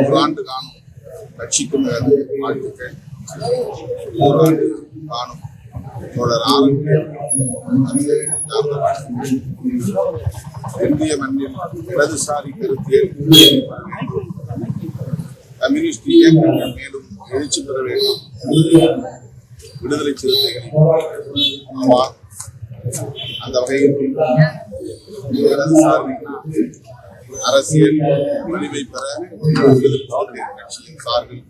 ஓராண்டு காணும் கட்சிக்கும் வாழ்த்துக்கள். ஓராண்டு காணும் தோழர் ஆரோக்கியம் இந்திய மண்ணில் இடதுசாரி கருத்தியல் கம்யூனிஸ்ட் இயக்கங்கள் மேலும் எழுச்சி பெற வேண்டும். விடுதலை சிறுத்தைகள் அந்த வகையில் இடதுசாரி அரசியல் வலிமை பெற கட்சியின் சார்பில்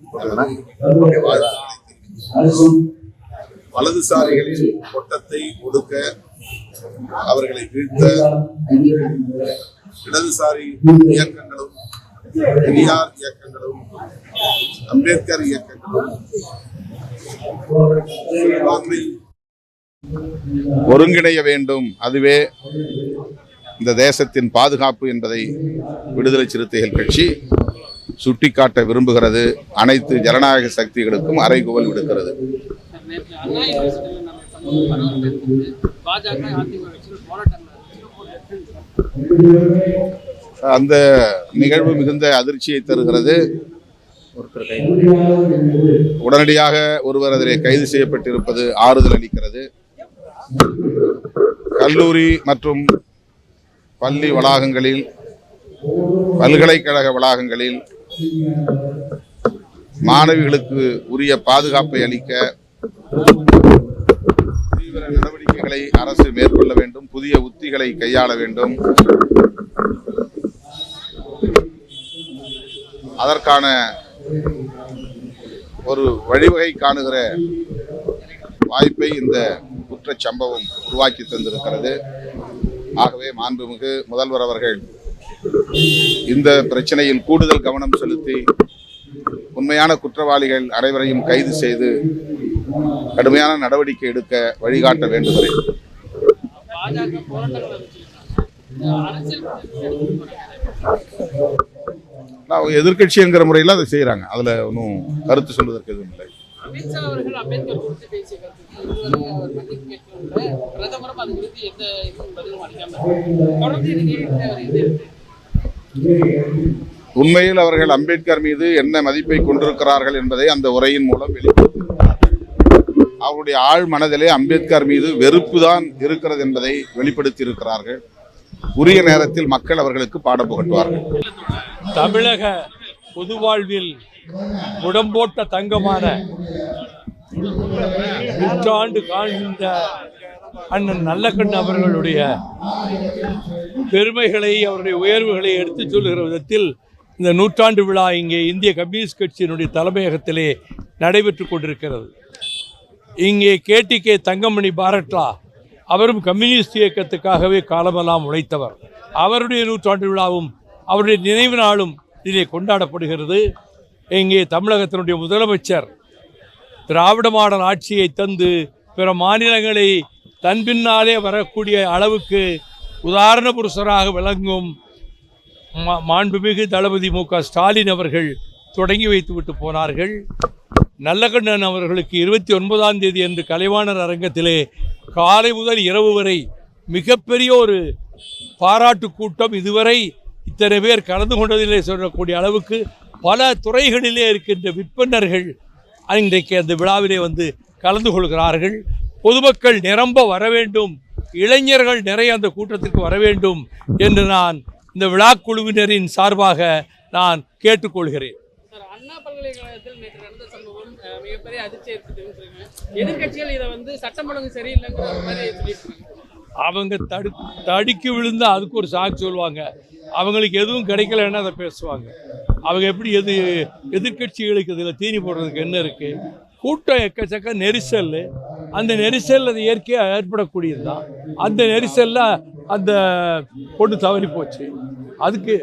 வலதுசாரிகளின் கொட்டத்தை ஒடுக்க அவர்களை வீழ்த்த இடதுசாரி இயக்கங்களும் பெரியார் இயக்கங்களும் அம்பேத்கர் இயக்கங்களும் ஒருங்கிணைய வேண்டும். அதுவே இந்த தேசத்தின் பாதுகாப்பு என்பதை விடுதலை சிறுத்தைகள் கட்சி சுட்டிக்காட்ட விரும்புகிறது. அனைத்து ஜனநாயக சக்திகளுக்கும் அறைகூவல் விடுக்கிறது. அந்த நிகழ்வு மிகுந்த அதிர்ச்சியை தருகிறது. உடனடியாக ஒருவர் அதிலே கைது செய்யப்பட்டிருப்பது ஆறுதல் அளிக்கிறது. கல்லூரி மற்றும் பள்ளி வளாகங்களில், பல்கலைக்கழக வளாகங்களில் மாணவிகளுக்கு உரிய பாதுகாப்பை அளிக்க தீவிர நடவடிக்கைகளை அரசு மேற்கொள்ள வேண்டும். புதிய உத்திகளை கையாள வேண்டும். அதற்கான ஒரு வழிவகை காணுகிற வாய்ப்பை இந்த குற்றச் சம்பவம் உருவாக்கி தந்திருக்கிறது. ஆகவே மாண்புமிகு முதல்வர் அவர்கள் இந்த பிரச்சனையில் கூடுதல் கவனம் செலுத்தி உண்மையான குற்றவாளிகள் அனைவரையும் கைது செய்து கடுமையான நடவடிக்கை எடுக்க வழிகாட்ட வேண்டுகிறேன். எதிர்கட்சி என்கிற முறையில் அதை செய்யறாங்க. அதுல ஒன்றும் கருத்து சொல்வதற்கு எதுவும் இல்லை. உண்மையில் அவர்கள் அம்பேத்கர் மீது என்ன மதிப்பை கொண்டிருக்கிறார்கள் என்பதை அந்த உரையின் மூலம் வெளிப்படுத்தியிருக்கிறார்கள். அவருடைய ஆழ் மனதிலே அம்பேத்கர் மீது வெறுப்பு தான் இருக்கிறது என்பதை வெளிப்படுத்தி இருக்கிறார்கள். உரிய நேரத்தில் மக்கள் அவர்களுக்கு பாடம் புகட்டுவார்கள். தமிழக பொது வாழ்வில் உடம்போட்ட தங்கமான நூற்றாண்டு காண்கின்ற அண்ணன் நல்லக்கண்ணு அவர்களுடைய பெருமைகளை, அவருடைய உயர்வுகளை எடுத்துச் சொல்லுகிற விதத்தில் இந்த நூற்றாண்டு விழா இங்கே இந்திய கம்யூனிஸ்ட் கட்சியினுடைய தலைமையகத்திலே நடைபெற்று கொண்டிருக்கிறது. இங்கே கேடிகே தங்கமணி பாரட்லா அவரும் கம்யூனிஸ்ட் இயக்கத்துக்காகவே காலமெல்லாம் உழைத்தவர். அவருடைய நூற்றாண்டு விழாவும் அவருடைய நினைவு நாளும் இதிலே கொண்டாடப்படுகிறது. இங்கே தமிழகத்தினுடைய முதலமைச்சர் திராவிட மாடல் ஆட்சியை தந்து பிற மாநிலங்களை தன் பின்னாலே வரக்கூடிய அளவுக்கு உதாரண புருஷராக விளங்கும் மாண்புமிகு தளபதி மு.க. ஸ்டாலின் அவர்கள் தொடங்கி வைத்துவிட்டு போனார்கள். நல்லக்கண்ணன் அவர்களுக்கு 29ஆம் தேதி அன்று கலைவாணர் அரங்கத்திலே காலை முதல் இரவு வரை மிகப்பெரிய ஒரு பாராட்டு கூட்டம், இதுவரை இத்தனை பேர் கலந்து கொண்டதிலே சொல்லக்கூடிய அளவுக்கு பல துறைகளிலே இருக்கின்ற விற்பனர்கள் இன்றைக்கு அந்த விழாவிலே வந்து கலந்து கொள்கிறார்கள். பொதுமக்கள் நிரம்ப வர வேண்டும், இளைஞர்கள் நிறைய அந்த கூட்டத்திற்கு வர வேண்டும் என்று நான் இந்த விழா குழுவினரின் சார்பாக நான் கேட்டுக்கொள்கிறேன். அண்ணா பல்கலைக்கழகத்தில் நேற்று நடந்த சம்பவம் மிகப்பெரிய அதிர்ச்சி ஏற்படுத்துங்க. எதிர்கட்சிகள் இதை வந்து சட்டம் ஒழுங்கு சரியில்லைங்கிற மாதிரி சொல்லியிருக்காங்க. அவங்க தடுக்கி விழுந்தால் அதுக்கு ஒரு சாக்கு சொல்லுவாங்க. அவங்களுக்கு எதுவும் கிடைக்கலன்னா அதை பேசுவாங்க. அவங்க எப்படி எதிர்கட்சிகளுக்கு இதில் தீனி போடுறதுக்கு என்ன இருக்குது? கூட்டம் எக்கச்சக்க நெரிசல், அந்த நெரிசல் அது இயற்கையாக ஏற்படக்கூடியது தான். அந்த நெரிசலில் அந்த பொண்ணு தவறி போச்சு. அதுக்கு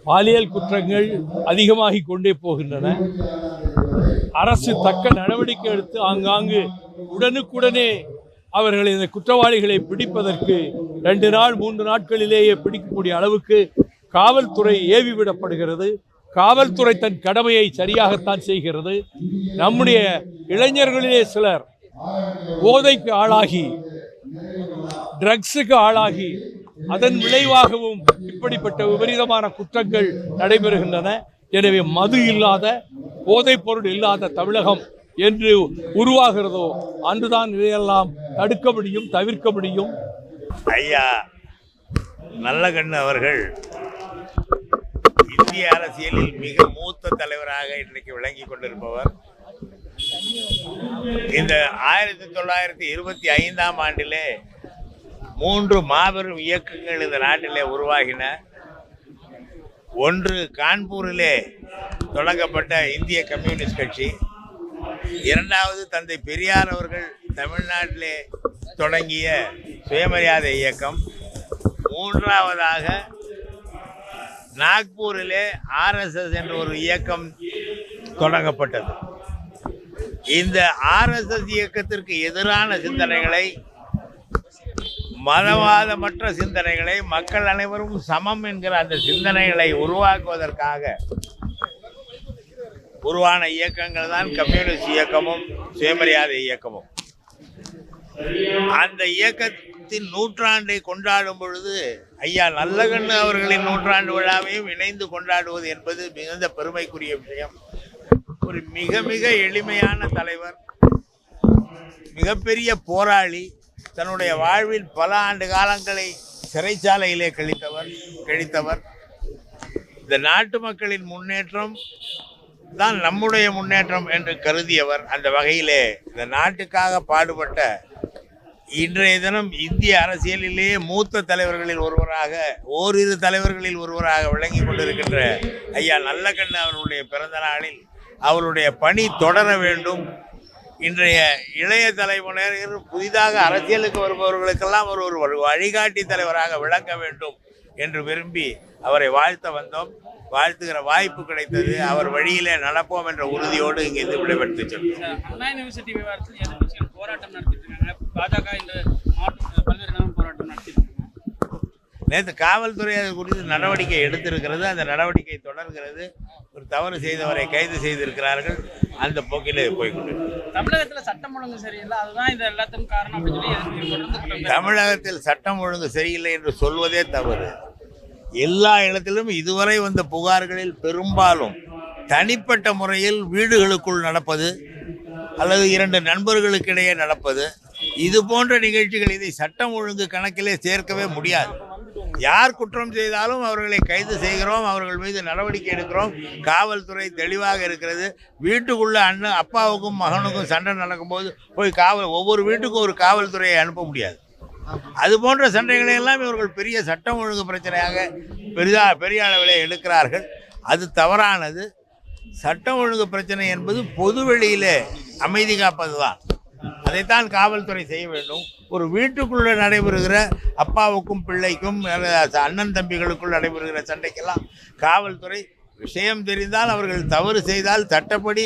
பாலியல் குற்றங்கள் அதிகமாகி கொண்டே போகின்றன. அரசு தக்க நடவடிக்கை எடுத்து ஆங்காங்கு உடனுக்குடனே அவர்களை இந்த குற்றவாளிகளை பிடிப்பதற்கு 2 நாள் 3 நாட்களிலேயே பிடிக்கக்கூடிய அளவுக்கு காவல்துறை ஏவி விடப்படுகிறது. காவல்துறை தன் கடமையை சரியாகத்தான் செய்கிறது. நம்முடைய இளைஞர்களிலே சிலர் போதைக்கு ஆளாகி, ட்ரக்ஸுக்கு ஆளாகி, அதன் விளைவாகவும் இப்படிப்பட்ட விபரீதமான குற்றங்கள் நடைபெறுகின்றன. எனவே மது இல்லாத, போதைப் பொருள் இல்லாத தமிழகம் என்று உருவாகிறதோ அன்றுதான் இதையெல்லாம் தடுக்க முடியும், தவிர்க்க முடியும். ஐயா நல்லகண்ணு அவர்கள் இந்திய அரசியலில் மிக மூத்த தலைவராக இன்றைக்கு விளங்கி கொண்டிருப்பவர். இந்த 1925ஆம் ஆண்டிலே 3 மாபெரும் இயக்கங்கள் இந்த நாட்டிலே உருவாகின. ஒன்று கான்பூரிலே தொடங்கப்பட்ட இந்திய கம்யூனிஸ்ட் கட்சி, இரண்டாவது தந்தை பெரியார் அவர்கள் தமிழ்நாட்டிலே தொடங்கிய சுயமரியாதை இயக்கம், மூன்றாவதாக நாக்பூரிலே RSS என்ற ஒரு இயக்கம் தொடங்கப்பட்டது. இந்த RSS இயக்கத்திற்கு எதிரான சிந்தனைகளை, மதவாதமற்ற சிந்தனைகளை, மக்கள் அனைவரும் சமம் என்கிற அந்த சிந்தனைகளை உருவாக்குவதற்காக உருவான இயக்கங்கள் தான் கம்யூனிஸ்ட் இயக்கமும் சுயமரியாதை இயக்கமும். அந்த இயக்கத்தின் நூற்றாண்டை கொண்டாடும் பொழுது ஐயா நல்லகண்ணு அவர்களின் நூற்றாண்டு விழாவையும் இணைந்து கொண்டாடுவது என்பது மிகுந்த பெருமைக்குரிய விஷயம். ஒரு மிக மிக எளிமையான தலைவர், மிகப்பெரிய போராளி, தன்னுடைய வாழ்வில் பல ஆண்டு காலங்களை சிறைச்சாலையிலே கழித்தவர். இந்த நாட்டு மக்களின் முன்னேற்றம் தான் நம்முடைய முன்னேற்றம் என்று கருதியவர். அந்த வகையிலே இந்த நாட்டுக்காக பாடுபட்ட, இன்றைய தினம் இந்திய அரசியலிலேயே மூத்த தலைவர்களில் ஒருவராக, ஓரிரு தலைவர்களில் ஒருவராக விளங்கி கொண்டிருக்கின்ற ஐயா நல்லகண்ணு அவர்களுடைய பிறந்த நாளில் அவருடைய பணி தொடர வேண்டும். இன்றைய இளைய தலைமுறையினர் புதிதாக அரசியலுக்கு வருபவர்களுக்கெல்லாம் ஒரு வழிகாட்டி தலைவராக விளங்க வேண்டும் என்று விரும்பி அவரை வாழ்த்த வந்தோம். வாழ்த்துகிற வாய்ப்பு கிடைத்தது. அவர் வழியிலே நடப்போம் என்ற உறுதியோடு இங்கிருந்து விடைபெற்று செல்வோம். அண்ணா யூனிவர்சிட்டி விவகாரத்தில் எதிர்க்கட்சிகள் போராட்டம் நடத்திட்டு இருக்காங்க. பாஜக இந்த பல்வேறு நாளும் போராட்டம் நடத்திட்டு இருக்காங்க. நேற்று காவல்துறை அது குறித்து நடவடிக்கை எடுத்திருக்கிறது. அந்த நடவடிக்கை தொடர்கிறது. ஒரு தவறு செய்தவரை கைது செய்திருக்கிறார்கள். அந்த போக்கிலே போய்கொண்டிருக்கிறது. தமிழகத்தில் சட்டம் ஒழுங்கு சரியில்லை, அதுதான் இந்த எல்லாத்துக்கும் காரணம் அப்படின்னு சொல்லி தமிழகத்தில் சட்டம் ஒழுங்கு சரியில்லை என்று சொல்வதே தவறு. எல்லா இடத்திலும் இதுவரை வந்த புகார்களில் பெரும்பாலும் தனிப்பட்ட முறையில் வீடுகளுக்குள் நடப்பது அல்லது 2 நண்பர்களுக்கிடையே நடப்பது, இது போன்ற நிகழ்ச்சிகள். இதை சட்டம் ஒழுங்கு கணக்கிலே சேர்க்கவே முடியாது. யார் குற்றம் செய்தாலும் அவர்களை கைது செய்கிறோம், அவர்கள் மீது நடவடிக்கை எடுக்கிறோம். காவல்துறை தெளிவாக இருக்கிறது. வீட்டுக்குள்ள அப்பாவுக்கும் மகனுக்கும் சண்டை நடக்கும்போது போய் ஒவ்வொரு வீட்டுக்கும் ஒரு காவல்துறையை அனுப்ப முடியாது. அது போன்ற சண்டைகளை எல்லாம் இவர்கள் பெரிய சட்டம் ஒழுங்கு பிரச்சனையாக பெரிய அளவிலே எடுக்கிறார்கள். அது தவறானது. சட்டம் ஒழுங்கு பிரச்சனை என்பது பொது வெளியிலே அமைதி காப்பது தான். அதைத்தான் காவல்துறை செய்ய வேண்டும். ஒரு வீட்டுக்குள்ளே நடைபெறுகிற அப்பாவுக்கும் பிள்ளைக்கும் அண்ணன் தம்பிகளுக்குள் நடைபெறுகிற சண்டைக்கெல்லாம் காவல்துறை விஷயம் தெரிந்தால், அவர்கள் தவறு செய்தால், சட்டப்படி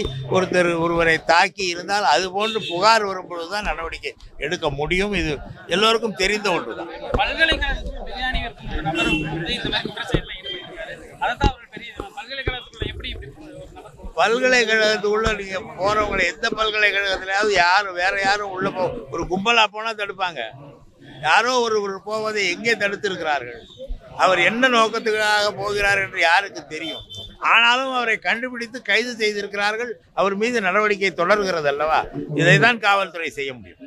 ஒருவரை தாக்கி இருந்தால், அது போன்று புகார் வரும்பொழுது தான் நடவடிக்கை எடுக்க முடியும். இது எல்லோருக்கும் தெரிந்த ஒன்று தான். பல்கலைக்கழகத்துக்குள்ள நீங்க போறவங்களை எந்த பல்கலைக்கழகத்திலாவது வேற யாரும் உள்ள ஒரு கும்பலா போனா தடுப்பாங்க. யாரோ ஒருவர் போவதை எங்கே தடுத்திருக்கிறார்கள்? அவர் என்ன நோக்கத்துக்காக போகிறார் என்று யாருக்கு தெரியும்? ஆனாலும் அவரை கண்டுபிடித்து கைது செய்திருக்கிறார்கள். அவர் மீது நடவடிக்கை தொடர்கிறது அல்லவா? இதைதான் காவல்துறை செய்ய முடியும்.